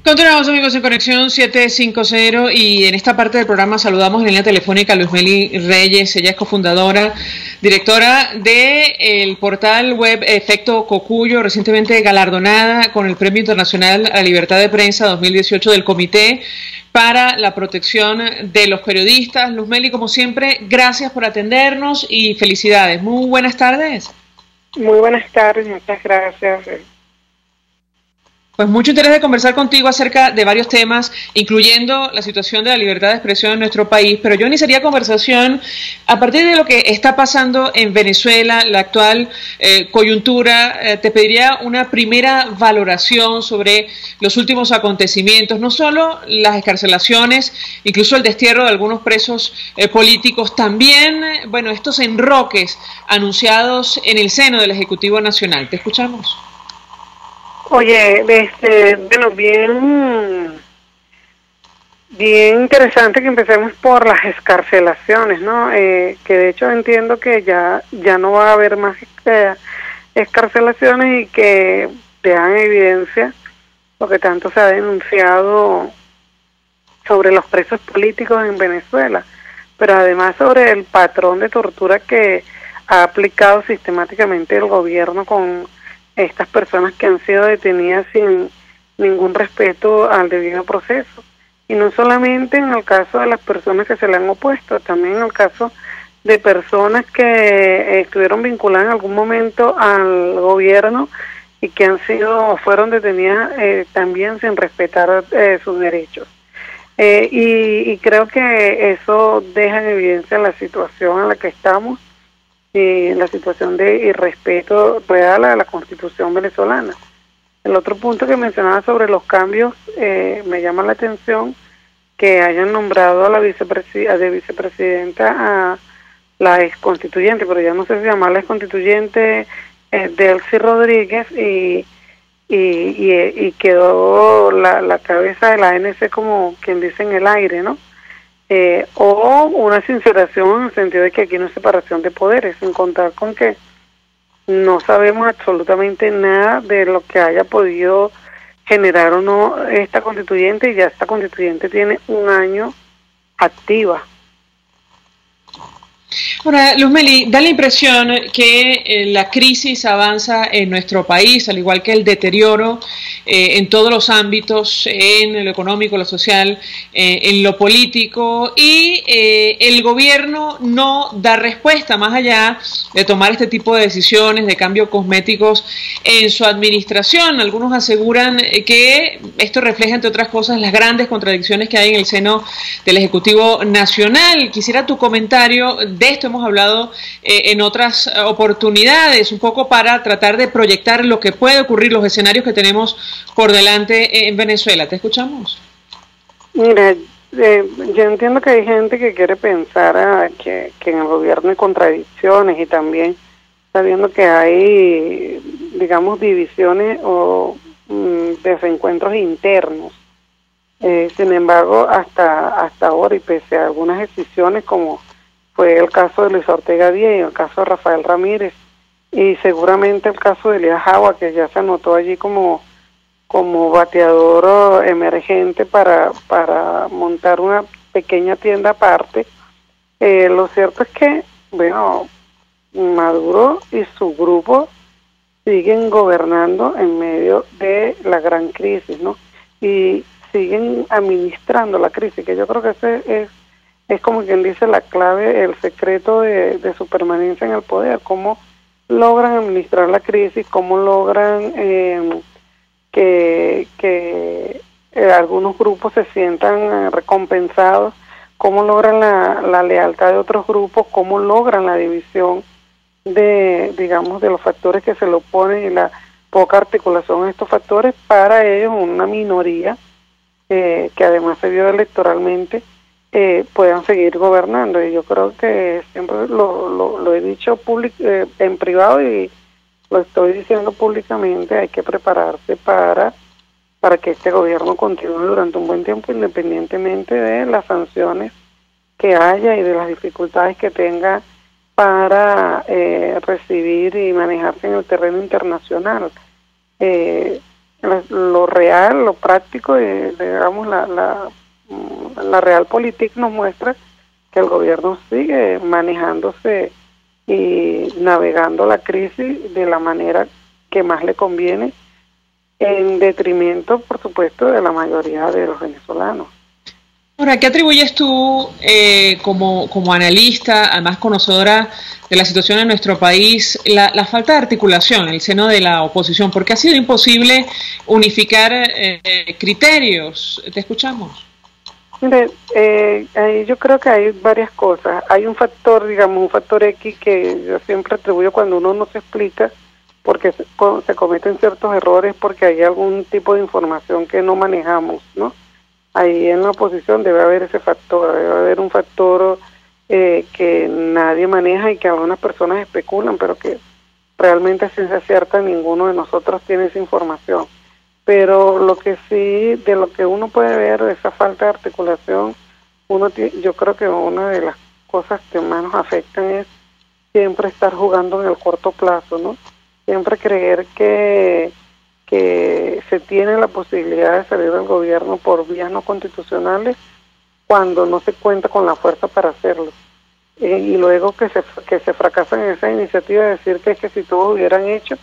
Continuamos, amigos, en Conexión 750 y en esta parte del programa saludamos en línea telefónica a Luzmeli Reyes. Ella es cofundadora, directora del portal web Efecto Cocuyo, recientemente galardonada con el Premio Internacional a la Libertad de Prensa 2018 del Comité para la Protección de los Periodistas. Luzmeli, como siempre, gracias por atendernos y felicidades. Muy buenas tardes. Muy buenas tardes, muchas gracias. Pues mucho interés de conversar contigo acerca de varios temas, incluyendo la situación de la libertad de expresión en nuestro país, pero yo iniciaría conversación a partir de lo que está pasando en Venezuela, la actual coyuntura. Te pediría una primera valoración sobre los últimos acontecimientos, no solo las excarcelaciones, incluso el destierro de algunos presos políticos, también, bueno, estos enroques anunciados en el seno del Ejecutivo Nacional. Te escuchamos. Oye, bueno, bien interesante que empecemos por las excarcelaciones, ¿no? Que de hecho entiendo que ya no va a haber más excarcelaciones y que dejan en evidencia lo que tanto se ha denunciado sobre los presos políticos en Venezuela, pero además sobre el patrón de tortura que ha aplicado sistemáticamente el gobierno con estas personas que han sido detenidas sin ningún respeto al debido proceso. Y no solamente en el caso de las personas que se le han opuesto, también en el caso de personas que estuvieron vinculadas en algún momento al gobierno y que fueron detenidas también sin respetar sus derechos. Y creo que eso deja en evidencia la situación en la que estamos, la situación de irrespeto real a la Constitución venezolana. El otro punto que mencionaba sobre los cambios, me llama la atención que hayan nombrado a la vicepresidenta a la ex constituyente, pero ya no sé si llamarla ex constituyente, Delcy Rodríguez, y quedó la cabeza de la ANC como quien dice en el aire, ¿no? O una sinceración en el sentido de que aquí no hay separación de poderes, sin contar con que no sabemos absolutamente nada de lo que haya podido generar o no esta constituyente, y ya esta constituyente tiene un año activa. Ahora, Luzmeli, da la impresión que la crisis avanza en nuestro país, al igual que el deterioro en todos los ámbitos, en lo económico, lo social, en lo político, y el gobierno no da respuesta más allá de tomar este tipo de decisiones, de cambios cosméticos en su administración. Algunos aseguran que esto refleja, entre otras cosas, las grandes contradicciones que hay en el seno del Ejecutivo Nacional. Quisiera tu comentario de esto. Hemos hablado en otras oportunidades, un poco para tratar de proyectar lo que puede ocurrir, los escenarios que tenemos por delante en Venezuela. ¿Te escuchamos? Mira, yo entiendo que hay gente que quiere pensar que en el gobierno hay contradicciones, y también sabiendo que hay, digamos, divisiones o desencuentros internos. Sin embargo, hasta ahora, y pese a algunas decisiones como fue el caso de Luis Ortega Díaz y el caso de Rafael Ramírez, y seguramente el caso de Elías Jagua, que ya se anotó allí como bateador emergente para montar una pequeña tienda aparte. Lo cierto es que, bueno, Maduro y su grupo siguen gobernando en medio de la gran crisis, ¿no? Y siguen administrando la crisis, que yo creo que ese es como quien dice la clave, el secreto de su permanencia en el poder, cómo logran administrar la crisis, cómo logran que algunos grupos se sientan recompensados, cómo logran la lealtad de otros grupos, cómo logran la división digamos, de los factores que se le oponen y la poca articulación de estos factores, para ellos una minoría que además se vio electoralmente puedan seguir gobernando. Y yo creo que siempre lo he dicho en privado y lo estoy diciendo públicamente, hay que prepararse para que este gobierno continúe durante un buen tiempo, independientemente de las sanciones que haya y de las dificultades que tenga para recibir y manejarse en el terreno internacional. Lo real, lo práctico, digamos, la realpolitik nos muestra que el gobierno sigue manejándose y navegando la crisis de la manera que más le conviene, en detrimento, por supuesto, de la mayoría de los venezolanos. Ahora, ¿qué atribuyes tú como analista, además conocedora de la situación en nuestro país, la falta de articulación en el seno de la oposición? Porque ha sido imposible unificar criterios. Te escuchamos. Mire, ahí yo creo que hay varias cosas. Hay un factor, digamos, un factor X que yo siempre atribuyo cuando uno no se explica, porque se cometen ciertos errores, porque hay algún tipo de información que no manejamos, ¿no? Ahí en la oposición debe haber ese factor, debe haber un factor que nadie maneja y que algunas personas especulan, pero que realmente a ciencia cierta ninguno de nosotros tiene esa información. Pero lo que sí, de lo que uno puede ver de esa falta de articulación, yo creo que una de las cosas que más nos afectan es siempre estar jugando en el corto plazo, ¿no? Siempre creer que se tiene la posibilidad de salir del gobierno por vías no constitucionales cuando no se cuenta con la fuerza para hacerlo. Y luego que se fracasan en esa iniciativa de decir que es que si todos hubieran hecho,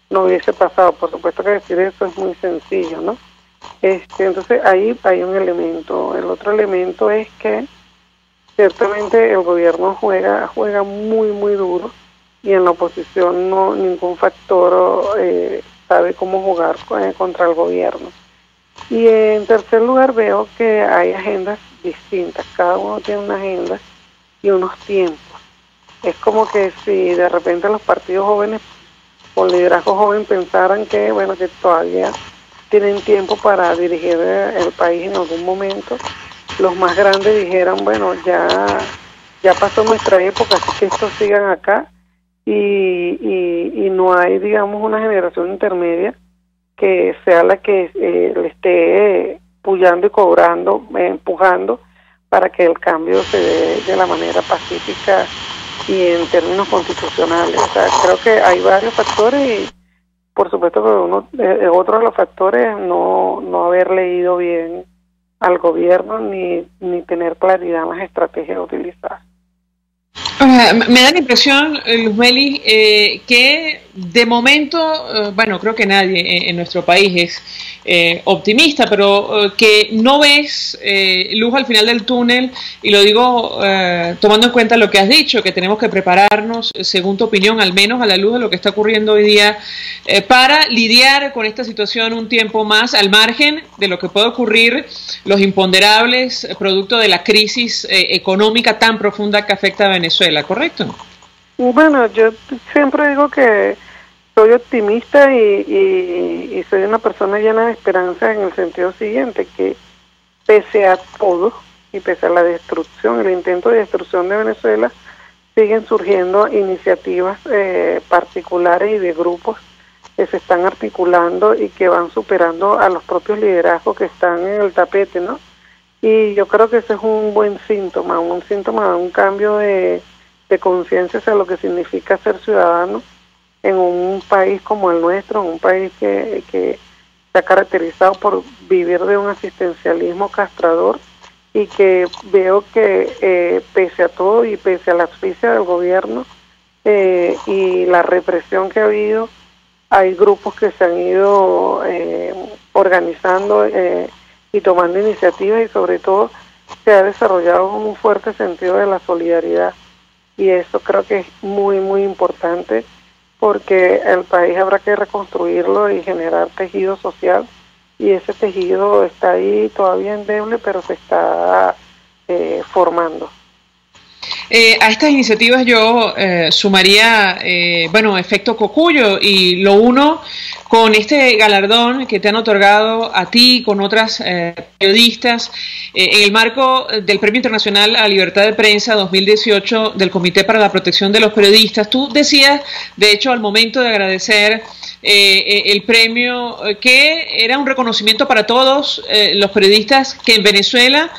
no hubiese pasado. Por supuesto que decir eso es muy sencillo, ¿no? Entonces ahí hay un elemento. El otro elemento es que ciertamente el gobierno juega muy, muy duro, y en la oposición ningún factor sabe cómo jugar contra el gobierno. Y en tercer lugar veo que hay agendas distintas, cada uno tiene una agenda y unos tiempos. Es como que si de repente los partidos jóvenes con liderazgo joven pensaran que, bueno, que todavía tienen tiempo para dirigir el país en algún momento, los más grandes dijeran, bueno, ya pasó nuestra época, así que estos sigan acá, y no hay, digamos, una generación intermedia que sea la que le esté puyando y cobrando, empujando para que el cambio se dé de la manera pacífica y en términos constitucionales. O sea, creo que hay varios factores y por supuesto que otro de los factores no haber leído bien al gobierno ni tener claridad en las estrategias utilizadas. Me da la impresión, Luzmeli, que de momento, bueno, creo que nadie en nuestro país es optimista, pero que no ves luz al final del túnel, y lo digo tomando en cuenta lo que has dicho, que tenemos que prepararnos, según tu opinión, al menos a la luz de lo que está ocurriendo hoy día, para lidiar con esta situación un tiempo más, al margen de lo que puede ocurrir, los imponderables producto de la crisis económica tan profunda que afecta a Venezuela, ¿correcto? Bueno, yo siempre digo que soy optimista y soy una persona llena de esperanza en el sentido siguiente, que pese a todo y pese a la destrucción, el intento de destrucción de Venezuela, siguen surgiendo iniciativas particulares y de grupos que se están articulando y que van superando a los propios liderazgos que están en el tapete, ¿no? Y yo creo que ese es un buen síntoma de un cambio de conciencia hacia lo que significa ser ciudadano en un país como el nuestro, en un país que se ha caracterizado por vivir de un asistencialismo castrador, y que veo que pese a todo y pese a la asfixia del gobierno y la represión que ha habido, hay grupos que se han ido organizando y tomando iniciativas, y sobre todo se ha desarrollado un fuerte sentido de la solidaridad, y eso creo que es muy, muy importante, porque el país habrá que reconstruirlo y generar tejido social, y ese tejido está ahí todavía endeble, pero se está formando. A estas iniciativas yo sumaría, efecto Cocuyo, y lo uno con este galardón que te han otorgado a ti, con otras periodistas, en el marco del Premio Internacional a Libertad de Prensa 2018 del Comité para la Protección de los Periodistas. Tú decías, de hecho, al momento de agradecer el premio, que era un reconocimiento para todos los periodistas que en Venezuela,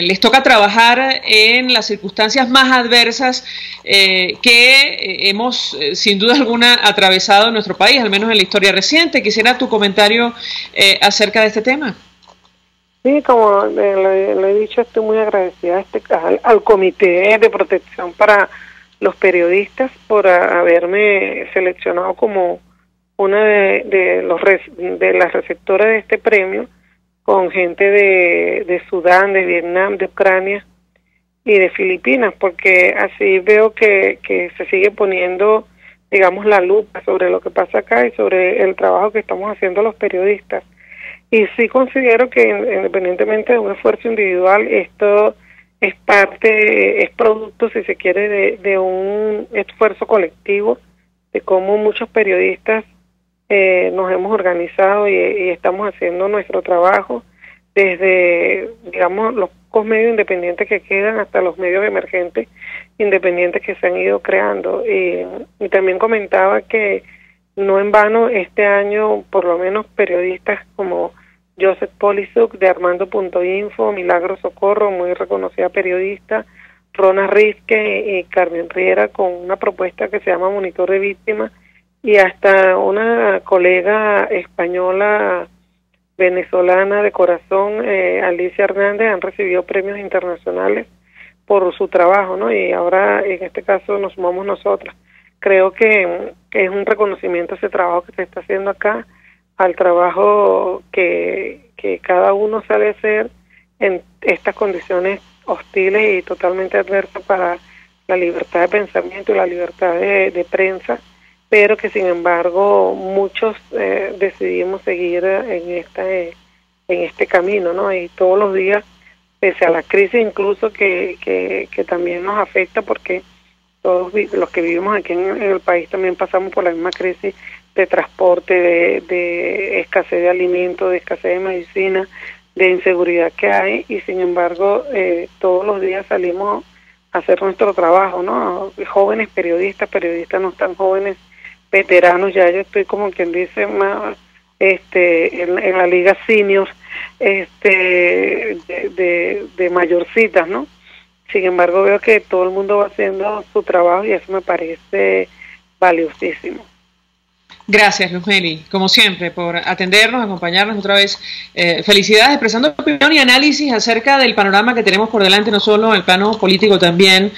les toca trabajar en las circunstancias más adversas que hemos, sin duda alguna, atravesado en nuestro país, al menos en la historia reciente. Quisiera tu comentario acerca de este tema. Sí, como lo he dicho, estoy muy agradecida al Comité de Protección para los Periodistas por haberme seleccionado como una de las receptoras de este premio, con gente de Sudán, de Vietnam, de Ucrania y de Filipinas, porque así veo que se sigue poniendo, digamos, la lupa sobre lo que pasa acá y sobre el trabajo que estamos haciendo los periodistas. Y sí considero que independientemente de un esfuerzo individual, esto es producto, si se quiere, de un esfuerzo colectivo, de cómo muchos periodistas nos hemos organizado y estamos haciendo nuestro trabajo, desde, digamos, los pocos medios independientes que quedan hasta los medios emergentes independientes que se han ido creando. Y también comentaba que no en vano este año, por lo menos periodistas como Joseph Polisuk de Armando.info, Milagro Socorro, muy reconocida periodista, Rona Rizque y Carmen Riera, con una propuesta que se llama Monitor de Víctimas, y hasta una colega española venezolana de corazón, Alicia Hernández, han recibido premios internacionales por su trabajo, ¿no? Y ahora en este caso nos sumamos nosotras. Creo que es un reconocimiento a ese trabajo que se está haciendo acá, al trabajo que cada uno sabe hacer en estas condiciones hostiles y totalmente adversas para la libertad de pensamiento y la libertad de prensa, pero que sin embargo muchos decidimos seguir en este camino, ¿no? Y todos los días, pese a la crisis incluso que también nos afecta, porque todos los que vivimos aquí en el país también pasamos por la misma crisis de transporte, de escasez de alimentos, de escasez de medicina, de inseguridad que hay, y sin embargo todos los días salimos a hacer nuestro trabajo, ¿no? Jóvenes periodistas no tan jóvenes, veteranos, ya yo estoy como quien dice más en la liga senior de mayorcitas, ¿no? Sin embargo veo que todo el mundo va haciendo su trabajo y eso me parece valiosísimo. Gracias, Luzmeli, como siempre, por atendernos, acompañarnos otra vez. Felicidades, expresando opinión y análisis acerca del panorama que tenemos por delante, no solo en el plano político, también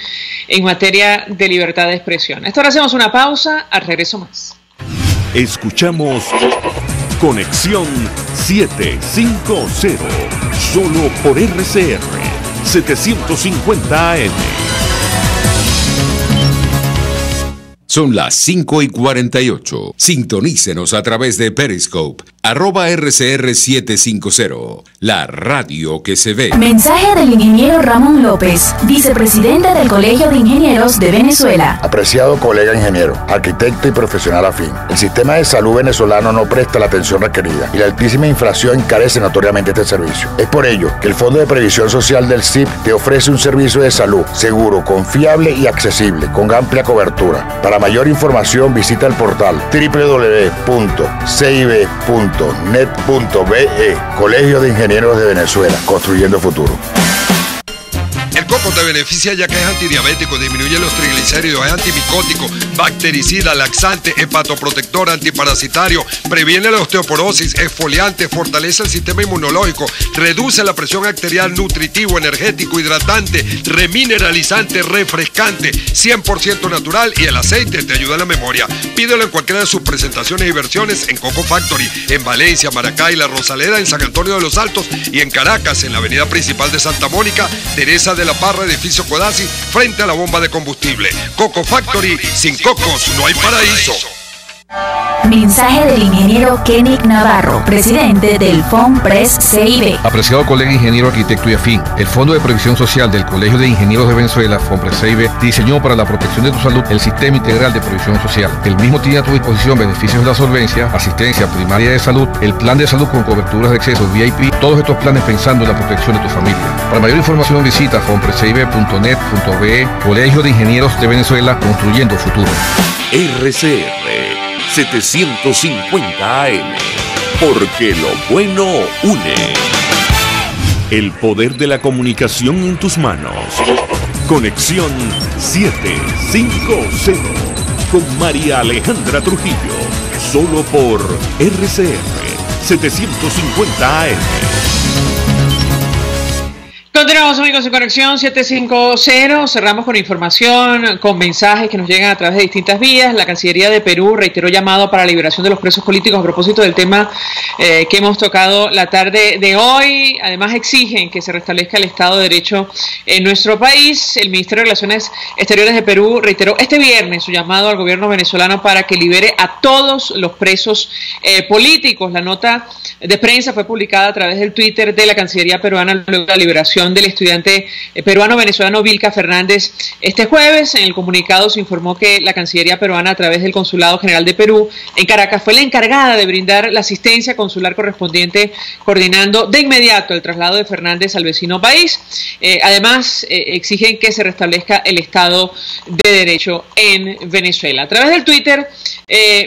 en materia de libertad de expresión. Ahora hacemos una pausa, al regreso más. Escuchamos Conexión 750, solo por RCR 750 AM. Son las 5:48. Sintonícenos a través de Periscope, @RCR750, la radio que se ve. Mensaje del ingeniero Ramón López, vicepresidente del Colegio de Ingenieros de Venezuela. Apreciado colega ingeniero, arquitecto y profesional afín, el sistema de salud venezolano no presta la atención requerida y la altísima inflación encarece notoriamente este servicio. Es por ello que el Fondo de Previsión Social del CIP te ofrece un servicio de salud seguro, confiable y accesible, con amplia cobertura. Para mayor información visita el portal www.cib.net.be. Colegio de Ingenieros de Venezuela, construyendo futuro. El coco te beneficia ya que es antidiabético, disminuye los triglicéridos, es antimicótico, bactericida, laxante, hepatoprotector, antiparasitario, previene la osteoporosis, exfoliante, fortalece el sistema inmunológico, reduce la presión arterial, nutritivo, energético, hidratante, remineralizante, refrescante, 100% natural, y el aceite te ayuda a la memoria. Pídelo en cualquiera de sus presentaciones y versiones en Coco Factory, en Valencia, Maracay, La Rosaleda, en San Antonio de los Altos y en Caracas, en la avenida principal de Santa Mónica, Teresa de la Parra, edificio Codazzi, frente a la bomba de combustible. Coco Factory, sin cocos no hay paraíso. Mensaje del ingeniero Kenick Navarro, presidente del FOMPRES CIB. Apreciado colega ingeniero, arquitecto y afín, el Fondo de Previsión Social del Colegio de Ingenieros de Venezuela, FOMPRES CIB, diseñó para la protección de tu salud el Sistema Integral de Previsión Social. El mismo tiene a tu disposición beneficios de la solvencia, asistencia primaria de salud, el plan de salud con coberturas de acceso VIP, todos estos planes pensando en la protección de tu familia. Para mayor información visita fomprescibe.net.be. Colegio de Ingenieros de Venezuela, construyendo futuro. RCR 750 AM, porque lo bueno une. El poder de la comunicación en tus manos. Conexión 750 con María Alejandra Trujillo, solo por RCR 750 AM. Continuamos, amigos, en Conexión 750. Cerramos con información, con mensajes que nos llegan a través de distintas vías. La Cancillería de Perú reiteró llamado para la liberación de los presos políticos a propósito del tema que hemos tocado la tarde de hoy. Además, exigen que se restablezca el Estado de Derecho en nuestro país. El Ministerio de Relaciones Exteriores de Perú reiteró este viernes su llamado al gobierno venezolano para que libere a todos los presos políticos. La nota de prensa fue publicada a través del Twitter de la Cancillería peruana luego de la liberación del estudiante peruano-venezolano Vilca Fernández este jueves. En el comunicado se informó que la Cancillería peruana, a través del Consulado General de Perú en Caracas, fue la encargada de brindar la asistencia consular correspondiente, coordinando de inmediato el traslado de Fernández al vecino país. Además, exigen que se restablezca el Estado de Derecho en Venezuela. A través del Twitter,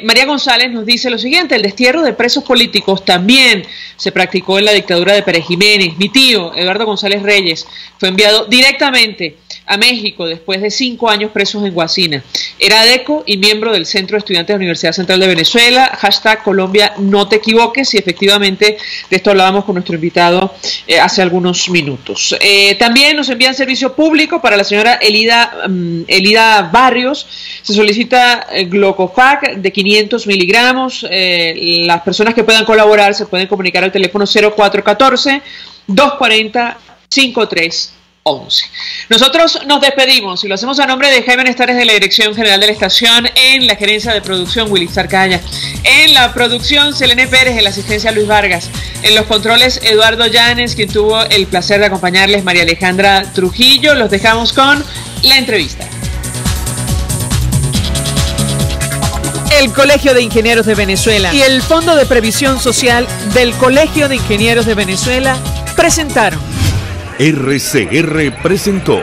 María González nos dice lo siguiente: el destierro de presos políticos también se practicó en la dictadura de Pérez Jiménez. Mi tío, Eduardo González Reyes, fue enviado directamente a México después de 5 años presos en Guasina. Era adeco y miembro del Centro de Estudiantes de la Universidad Central de Venezuela. # Colombia, no te equivoques. Y efectivamente de esto hablábamos con nuestro invitado hace algunos minutos. También nos envían servicio público para la señora Elida Barrios. Se solicita Glocofac de 500 miligramos. Las personas que puedan colaborar se pueden comunicar al teléfono 0414-240-5311. Nosotros nos despedimos y lo hacemos a nombre de Jaime Nestares, de la Dirección General de la Estación, en la gerencia de producción Willy Sarcaya, en la producción Selene Pérez, en la asistencia Luis Vargas, en los controles Eduardo Llanes, quien tuvo el placer de acompañarles, María Alejandra Trujillo. Los dejamos con la entrevista. El Colegio de Ingenieros de Venezuela y el Fondo de Previsión Social del Colegio de Ingenieros de Venezuela presentaron. RCR presentó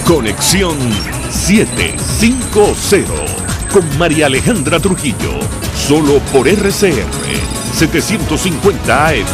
Conexión 750 con María Alejandra Trujillo, solo por RCR 750 AM.